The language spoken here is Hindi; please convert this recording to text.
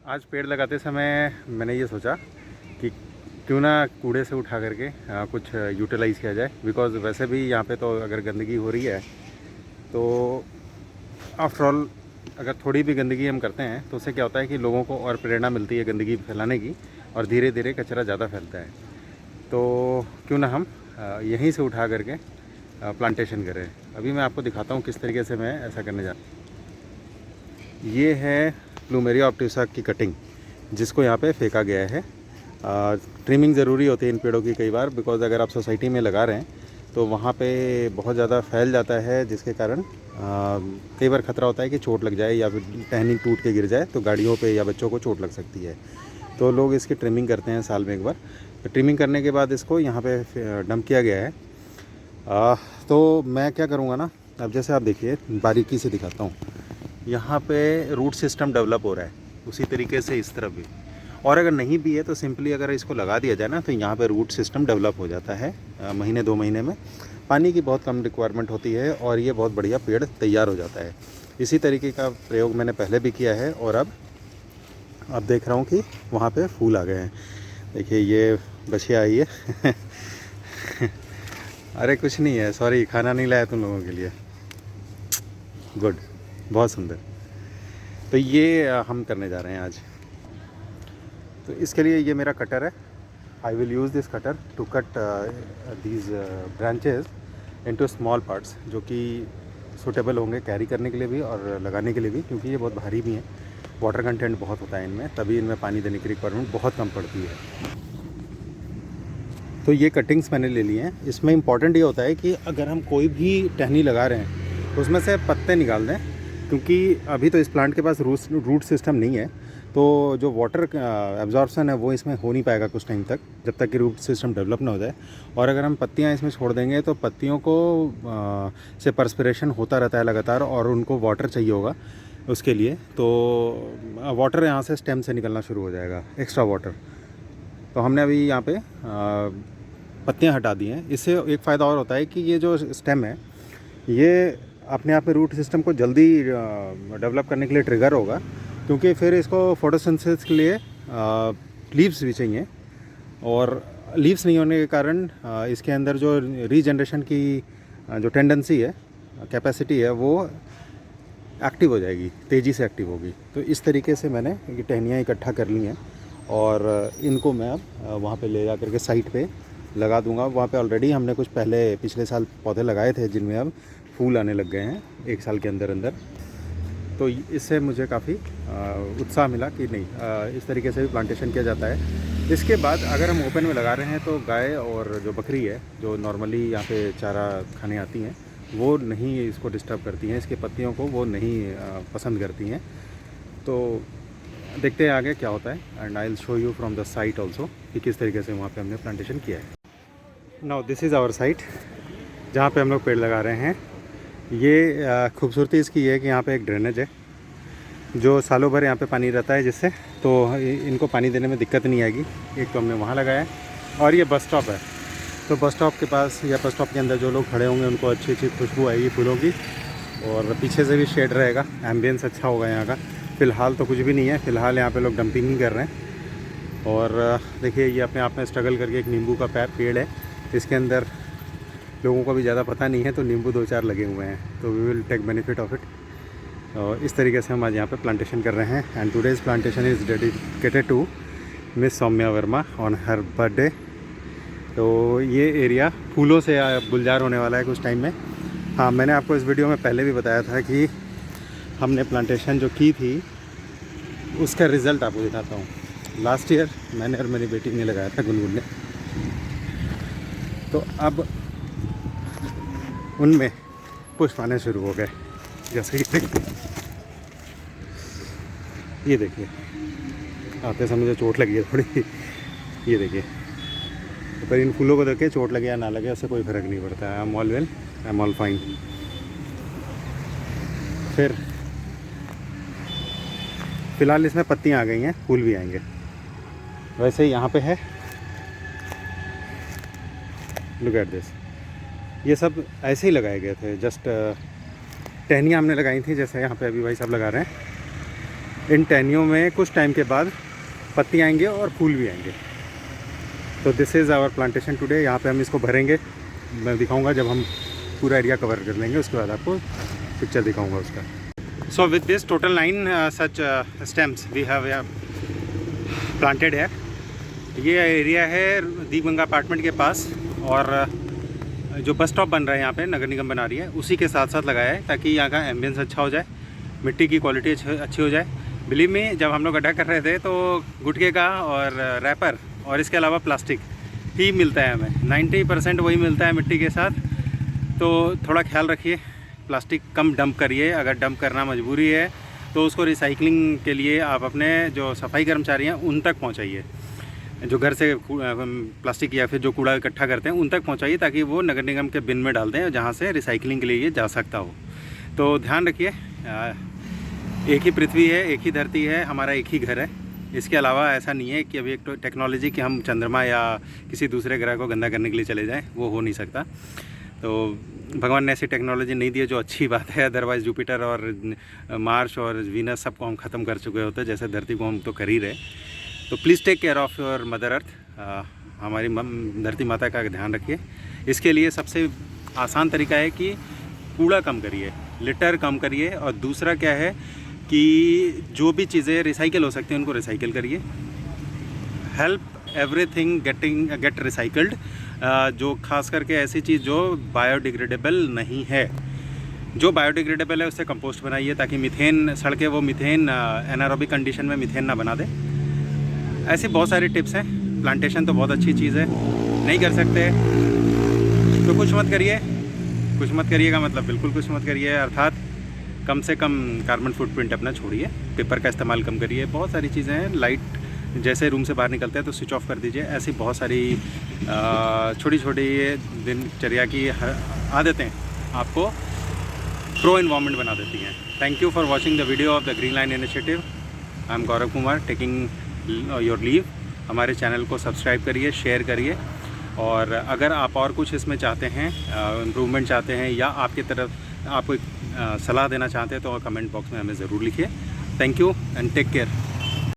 आज पेड़ लगाते समय मैंने ये सोचा कि क्यों ना कूड़े से उठा करके कुछ यूटिलाइज़ किया जाए। बिकॉज़ वैसे भी यहाँ पे तो अगर गंदगी हो रही है तो आफ्टर ऑल अगर थोड़ी भी गंदगी हम करते हैं तो उससे क्या होता है कि लोगों को और प्रेरणा मिलती है गंदगी फैलाने की, और धीरे धीरे कचरा ज़्यादा फैलता है। तो क्यों ना हम यहीं से उठा करके प्लांटेशन करें। अभी मैं आपको दिखाता हूँ किस तरीके से मैं ऐसा करने जा। ये है प्लूमेरिया ऑब्टुसा की कटिंग, जिसको यहाँ पे फेंका गया है। ट्रिमिंग ज़रूरी होती है इन पेड़ों की कई बार, बिकॉज़ अगर आप सोसाइटी में लगा रहे हैं तो वहाँ पे बहुत ज़्यादा फैल जाता है, जिसके कारण कई बार ख़तरा होता है कि चोट लग जाए या फिर टहनी टूट के गिर जाए तो गाड़ियों पे या बच्चों को चोट लग सकती है। तो लोग इसकी ट्रिमिंग करते हैं साल में एक बार। तो ट्रिमिंग करने के बाद इसको यहाँ पे डंप किया गया है। तो मैं क्या करूँगा ना, अब जैसे आप देखिए बारीकी से दिखाता हूँ। यहाँ पे रूट सिस्टम डेवलप हो रहा है, उसी तरीके से इस तरफ भी। और अगर नहीं भी है तो सिंपली अगर इसको लगा दिया जाए ना तो यहाँ पे रूट सिस्टम डेवलप हो जाता है महीने 2 महीने में। पानी की बहुत कम रिक्वायरमेंट होती है और ये बहुत बढ़िया पेड़ तैयार हो जाता है। इसी तरीके का प्रयोग मैंने पहले भी किया है और अब देख रहा हूँ कि वहाँ पे फूल आ गए हैं। देखिए ये बछिया आई है अरे कुछ नहीं है, सॉरी, खाना नहीं लाया तुम लोगों के लिए। गुड, बहुत सुंदर। तो ये हम करने जा रहे हैं आज। तो इसके लिए ये मेरा कटर है। I will use this cutter to cut these branches into small parts, जो कि सूटेबल होंगे कैरी करने के लिए भी और लगाने के लिए भी, क्योंकि ये बहुत भारी भी हैं। वाटर कंटेंट बहुत होता है इनमें, तभी इनमें पानी देने की रिक्वायरमेंट बहुत कम पड़ती है। तो ये कटिंग्स मैंने ले लिए हैं। इसमें इम्पॉर्टेंट ये होता है कि अगर हम कोई भी टहनी लगा रहे हैं तो उसमें से पत्ते निकाल दें, क्योंकि अभी तो इस प्लांट के पास रूट सिस्टम नहीं है। तो जो वाटर एब्जॉर्प्शन है वो इसमें हो नहीं पाएगा कुछ टाइम तक, जब तक कि रूट सिस्टम डेवलप ना हो जाए। और अगर हम पत्तियां इसमें छोड़ देंगे तो पत्तियों को से परस्पिरेशन होता रहता है लगातार, और उनको वाटर चाहिए होगा उसके लिए। तो वाटर यहाँ से स्टेम से निकलना शुरू हो जाएगा, एक्स्ट्रा वाटर। तो हमने अभी यहाँ पे पत्तियाँ हटा दी हैं। इससे एक फ़ायदा और होता है कि ये जो स्टेम है ये अपने आप में रूट सिस्टम को जल्दी डेवलप करने के लिए ट्रिगर होगा, क्योंकि फिर इसको फोटोसिंथेसिस के लिए लीव्स भी चाहिए। और लीव्स नहीं होने के कारण इसके अंदर जो रीजनरेशन की जो टेंडेंसी है, कैपेसिटी है, वो एक्टिव हो जाएगी, तेज़ी से एक्टिव होगी। तो इस तरीके से मैंने ये टहनियाँ इकट्ठा कर ली हैं और इनको मैं अब वहाँ पे ले जा करके साइट पे लगा दूंगा। वहाँ पे ऑलरेडी हमने कुछ पिछले साल पौधे लगाए थे, जिनमें अब फूल आने लग गए हैं 1 साल के अंदर अंदर। तो इससे मुझे काफ़ी उत्साह मिला कि नहीं, इस तरीके से भी प्लांटेशन किया जाता है। इसके बाद अगर हम ओपन में लगा रहे हैं तो गाय और जो बकरी है, जो नॉर्मली यहाँ पे चारा खाने आती हैं, वो नहीं इसको डिस्टर्ब करती हैं, इसके पत्तियों को वो नहीं पसंद करती हैं। तो देखते हैं आगे क्या होता है, and I will show you from the site also कि किस तरीके से वहाँ पे हमने प्लांटेशन किया है। Now this is our site जहाँ पे हम लोग पेड़ लगा रहे हैं। ये खूबसूरती इसकी ये है कि यहाँ पे एक ड्रेनेज है जो सालों भर यहाँ पे पानी रहता है, जिससे तो इनको पानी देने में दिक्कत नहीं आएगी। एक तो हमने वहाँ लगाया है, और ये बस स्टॉप है। तो बस स्टॉप के पास या बस स्टॉप के अंदर जो लोग खड़े होंगे उनको अच्छी अच्छी खुशबू आएगी फूलों की, और पीछे से भी शेड रहेगा, एम्बियंस अच्छा होगा यहाँ का। फ़िलहाल तो कुछ भी नहीं है, फ़िलहाल यहाँ पे लोग डंपिंग ही कर रहे हैं। और देखिए ये अपने आप में स्ट्रगल करके एक नींबू का पेड़ है। इसके अंदर लोगों को भी ज़्यादा पता नहीं है, तो नींबू 2-4 लगे हुए हैं, तो we will take benefit of it. और इस तरीके से हम आज यहाँ पे प्लांटेशन कर रहे हैं। And today's plantation is dedicated to miss Saumya Verma on her birthday. तो ये एरिया फूलों से गुलजार होने वाला है कुछ टाइम में। हाँ, मैंने आपको इस वीडियो में पहले भी बताया था कि हमने प्लांटेशन जो की थी उसका रिज़ल्ट आपको दिखाता हूँ। लास्ट ईयर मैंने और मेरी बेटी ने लगाया था, गुनगुन ने। तो अब उनमें पुष्प आने शुरू हो गए, जैसे कि ये देखिए, आते समय मुझे चोट लगी है थोड़ी, ये देखिए। पर इन फूलों को देख के चोट लगे या ना लगे उससे कोई फ़र्क नहीं पड़ता है। I am all well, I am all fine. फिर फ़िलहाल इसमें पत्तियाँ आ गई हैं, फूल भी आएंगे। वैसे ही यहाँ पे है, लुक एट दिस। ये सब ऐसे ही लगाए गए थे, जस्ट टहनियाँ हमने लगाई थी, जैसे यहाँ पे अभी भाई साहब लगा रहे हैं। इन टहनियों में कुछ टाइम के बाद पत्ती आएंगे और फूल भी आएंगे। तो this is our plantation today. यहाँ पे हम इसको भरेंगे, मैं दिखाऊंगा जब हम पूरा एरिया कवर कर लेंगे, उसके बाद आपको पिक्चर दिखाऊंगा उसका। So with this total 9 such stems we have planted है। ये एरिया है दीप गंगा अपार्टमेंट के पास, और जो बस स्टॉप बन रहा है यहाँ पे नगर निगम बना रही है, उसी के साथ साथ लगाया है ताकि यहाँ का एम्बियंस अच्छा हो जाए, मिट्टी की क्वालिटी अच्छी हो जाए। बिलीव में जब हम लोग गड्ढा कर रहे थे तो गुटखे का और रैपर और इसके अलावा प्लास्टिक ही मिलता है हमें, 90% वही मिलता है मिट्टी के साथ। तो थोड़ा ख्याल रखिए, प्लास्टिक कम डंप करिए, अगर डंप करना मजबूरी है तो उसको रिसाइकलिंग के लिए आप अपने जो सफाई कर्मचारी हैं उन तक पहुँचाइए, जो घर से प्लास्टिक या फिर जो कूड़ा इकट्ठा करते हैं उन तक पहुँचाइए, ताकि वो नगर निगम के बिन में डाल दें, जहाँ से रिसाइकलिंग के लिए ये जा सकता हो। तो ध्यान रखिए, एक ही पृथ्वी है, एक ही धरती है, हमारा एक ही घर है। इसके अलावा ऐसा नहीं है कि अभी एक तो टेक्नोलॉजी कि हम चंद्रमा या किसी दूसरे ग्रह को गंदा करने के लिए चले जाएं, वो हो नहीं सकता। तो भगवान ने ऐसी टेक्नोलॉजी नहीं दी है, जो अच्छी बात है। अदरवाइज़ जुपिटर और मार्स और वीनस सबको हम ख़त्म कर चुके होते, जैसे धरती को हम तो कर ही रहे। तो please take care of your mother earth, हमारी धरती माता का ध्यान रखिए। इसके लिए सबसे आसान तरीका है कि कूड़ा कम करिए, लिटर कम करिए, और दूसरा क्या है कि जो भी चीज़ें रिसाइकिल हो सकती हैं उनको रिसाइकिल करिए। हेल्प एवरीथिंग गेट रिसाइकल्ड, जो खास करके ऐसी चीज़ जो बायोडिग्रेडेबल नहीं है। जो बायोडिग्रेडेबल है उससे कंपोस्ट बनाइए, ताकि मीथेन सड़के वो मीथेन एनारोबिक कंडीशन में मीथेन ना बना दे। ऐसी बहुत सारी टिप्स हैं। प्लांटेशन तो बहुत अच्छी चीज़ है, नहीं कर सकते तो कुछ मत करिए। कुछ मत करिएगा मतलब बिल्कुल कुछ मत करिए, अर्थात कम से कम कार्बन फुटप्रिंट अपना छोड़िए, पेपर का इस्तेमाल कम करिए। बहुत सारी चीज़ें हैं, लाइट जैसे रूम से बाहर निकलते हैं तो स्विच ऑफ कर दीजिए। ऐसी बहुत सारी छोटी छोटी दिनचर्या की आदतें आपको प्रो एनवायरनमेंट बना देती हैं। Thank you for watching the video of the green line initiative. I am Gaurav Kumar taking your leave. हमारे चैनल को सब्सक्राइब करिए, शेयर करिए, और अगर आप और कुछ इसमें चाहते हैं, इम्प्रूवमेंट चाहते हैं, या आपकी तरफ आप कोई सलाह देना चाहते हैं तो कमेंट बॉक्स में हमें ज़रूर लिखिए। Thank you and take care.